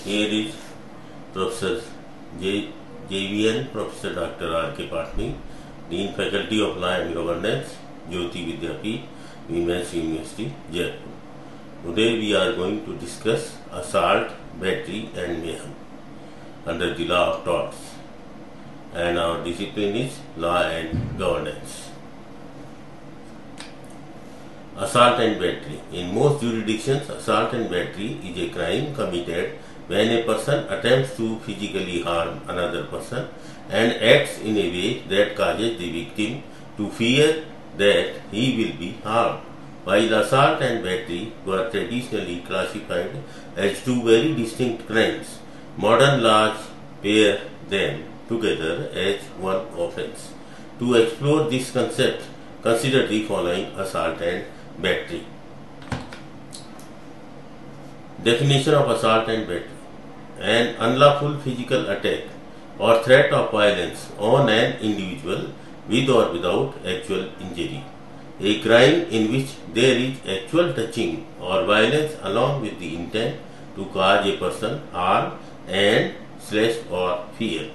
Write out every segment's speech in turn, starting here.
Here is Professor JVN, Professor Dr. R.K. Patni, Dean Faculty of Law and Governance, Jyoti Vidyapeeth, Women's University, Jaipur. Today we are going to discuss assault, battery and mayhem under the law of torts, and our discipline is law and governance. Assault and battery. In most jurisdictions, assault and battery is a crime committed when a person attempts to physically harm another person and acts in a way that causes the victim to fear that he will be harmed. While assault and battery were traditionally classified as two very distinct crimes, modern laws pair them together as one offence. To explore this concept, consider the following assault and battery. Definition of assault and battery: an unlawful physical attack or threat of violence on an individual with or without actual injury. A crime in which there is actual touching or violence along with the intent to cause a person harm and or fear.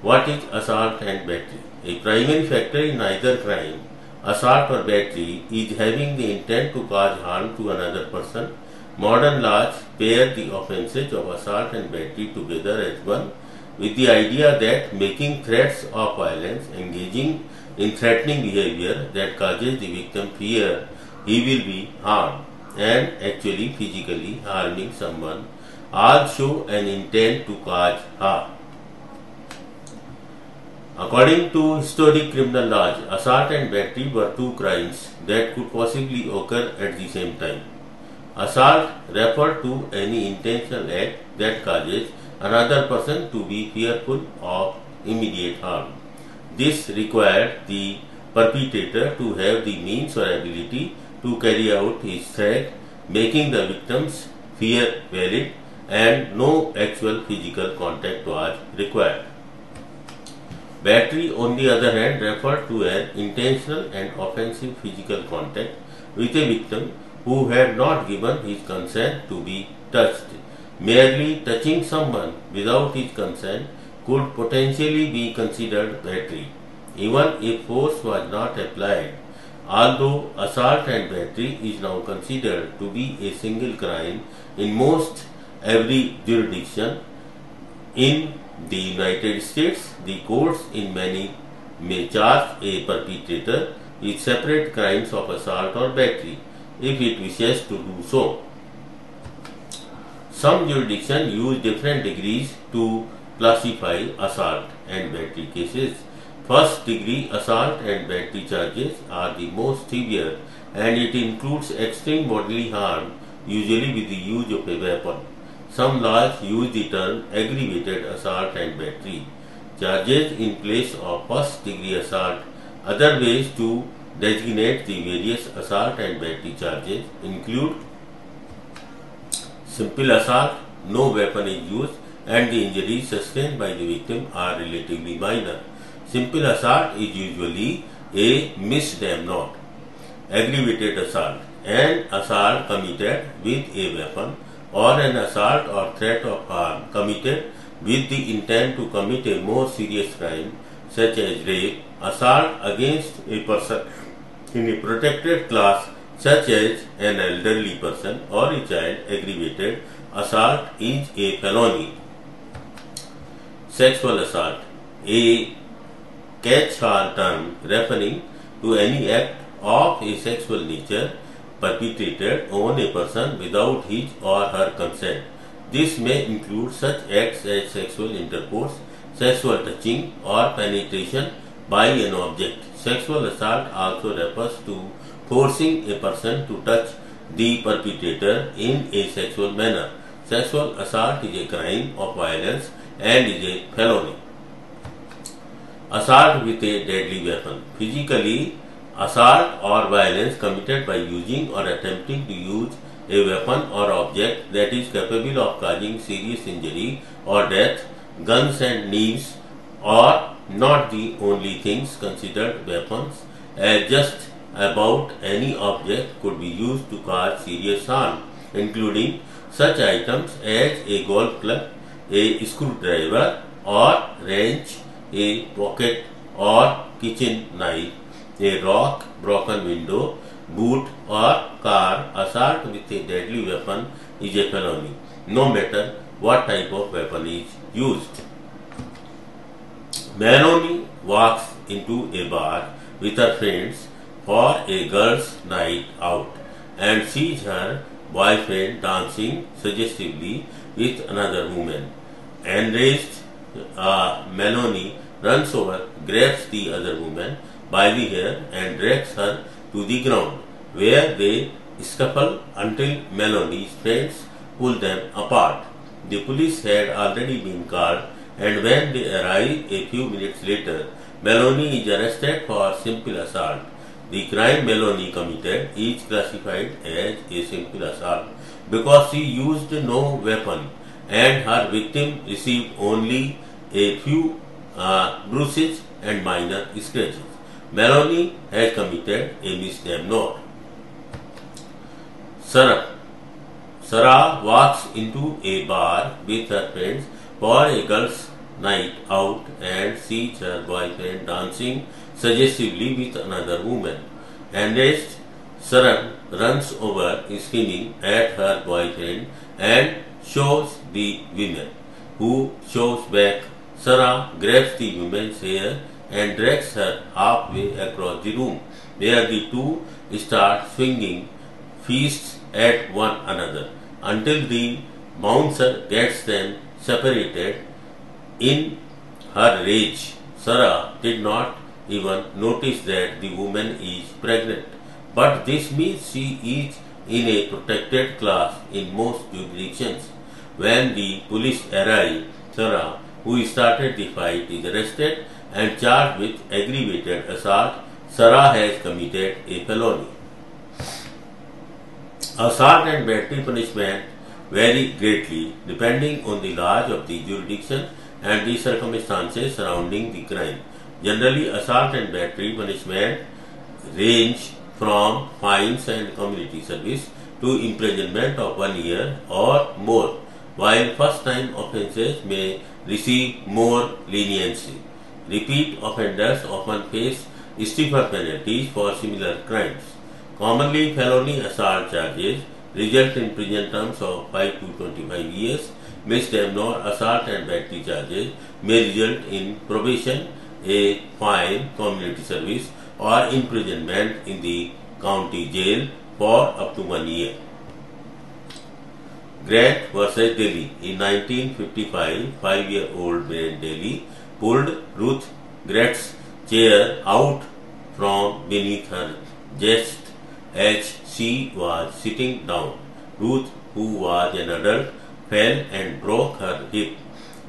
What is assault and battery? A primary factor in either crime, assault or battery, is having the intent to cause harm to another person. Modern laws pair the offences of assault and battery together as one, with the idea that making threats of violence, engaging in threatening behavior that causes the victim fear he will be harmed, and actually physically harming someone all show an intent to cause harm. According to historic criminal laws, assault and battery were two crimes that could possibly occur at the same time. Assault referred to any intentional act that causes another person to be fearful of immediate harm. This required the perpetrator to have the means or ability to carry out his threat, making the victim's fear valid, and no actual physical contact was required. Battery, on the other hand, referred to an intentional and offensive physical contact with a victim who had not given his consent to be touched. Merely touching someone without his consent could potentially be considered battery, even if force was not applied. Although assault and battery is now considered to be a single crime in most every jurisdiction, in the United States, the courts in many may charge a perpetrator with separate crimes of assault or battery if it wishes to do so. Some jurisdictions use different degrees to classify assault and battery cases. First degree assault and battery charges are the most severe, and it includes extreme bodily harm, usually with the use of a weapon. Some laws use the term aggravated assault and battery charges in place of first degree assault. Other ways to designate the various assault and battery charges include simple assault, no weapon is used and the injuries sustained by the victim are relatively minor. Simple assault is usually a misdemeanor. Aggravated assault, an assault committed with a weapon, or an assault or threat of harm committed with the intent to commit a more serious crime such as rape. Assault against a person in a protected class such as an elderly person or a child. Aggravated assault is a felony. Sexual assault, a catch-all term referring to any act of a sexual nature perpetrated on a person without his or her consent. This may include such acts as sexual intercourse, sexual touching, or penetration by an object. Sexual assault also refers to forcing a person to touch the perpetrator in a sexual manner. Sexual assault is a crime of violence and is a felony. Assault with a deadly weapon. Physically, assault or violence committed by using or attempting to use a weapon or object that is capable of causing serious injury or death. Guns and knives are not the only things considered weapons, as just about any object could be used to cause serious harm, including such items as a golf club, a screwdriver or wrench, a pocket or kitchen knife, a rock, broken window, boot or car. Assault with a deadly weapon is a felony, no matter what type of weapon is used. Melanie walks into a bar with her friends for a girls' night out and sees her boyfriend dancing suggestively with another woman. Enraged, Melanie runs over, grabs the other woman by the hair and drags her to the ground, where they scuffle until Melanie's friends pull them apart. The police had already been called, and when they arrived a few minutes later, Melanie is arrested for simple assault. The crime Melanie committed is classified as a simple assault because she used no weapon and her victim received only a few bruises and minor scratches. Melanie has committed a misdemeanor. Sarah walks into a bar with her friends for a girls' night out and sees her boyfriend dancing suggestively with another woman. Enraged, Sarah runs over, screaming at her boyfriend and shows the women, who shows back. Sarah grabs the woman's hair and drags her halfway across the room, where the two start swinging fists at one another until the bouncer gets them separated. In her rage, Sarah did not even notice that the woman is pregnant, but this means she is in a protected class in most jurisdictions. When the police arrive, Sarah, who started the fight, is arrested and charged with aggravated assault. Sarah has committed a felony. Assault and battery punishment vary greatly depending on the laws of the jurisdiction and the circumstances surrounding the crime. Generally, assault and battery punishment range from fines and community service to imprisonment of 1 year or more, while first-time offences may receive more leniency. Repeat offenders often face stiffer penalties for similar crimes. Commonly, felony assault charges result in prison terms of 5 to 25 years. Misdemeanor assault and battery charges may result in probation, a fine, community service, or imprisonment in the county jail for up to 1 year. Grant versus Delhi. In 1955, 5-year-old Brian Daly pulled Ruth Grant's chair out from beneath her chest as she was sitting down. Ruth, who was an adult, fell and broke her hip.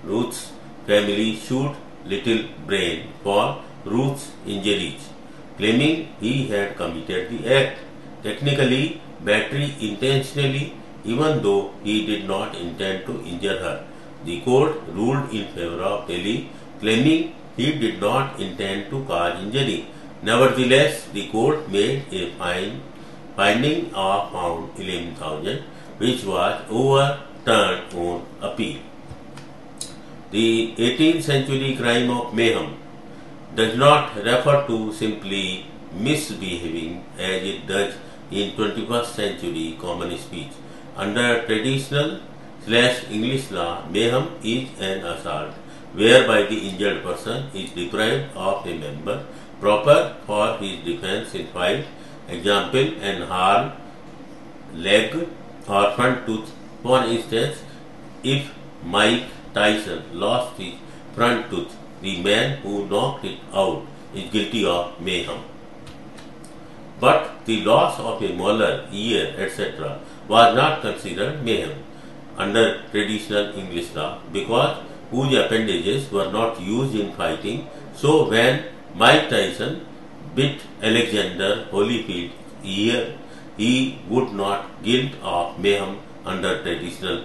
Ruth's family sued Little Brian for Ruth's injuries, claiming he had committed the act. Technically, battery intentionally, even though he did not intend to injure her. The court ruled in favor of Daly, claiming he did not intend to cause injury. Nevertheless, the court made a finding of pound 11,000, which was overturned on appeal. The 18th century crime of mayhem does not refer to simply misbehaving as it does in 21st century common speech. Under traditional/English law, mayhem is an assault whereby the injured person is deprived of a member proper for his defense in fight, example, an arm, leg, or front tooth. For instance, if Mike Tyson lost his front tooth, the man who knocked it out is guilty of mayhem. But the loss of a molar, ear, etc. was not considered mayhem under traditional English law because whose appendages were not used in fighting. So when Mike Tyson bit Alexander Holyfield's ear, he would not guilt of mayhem under traditional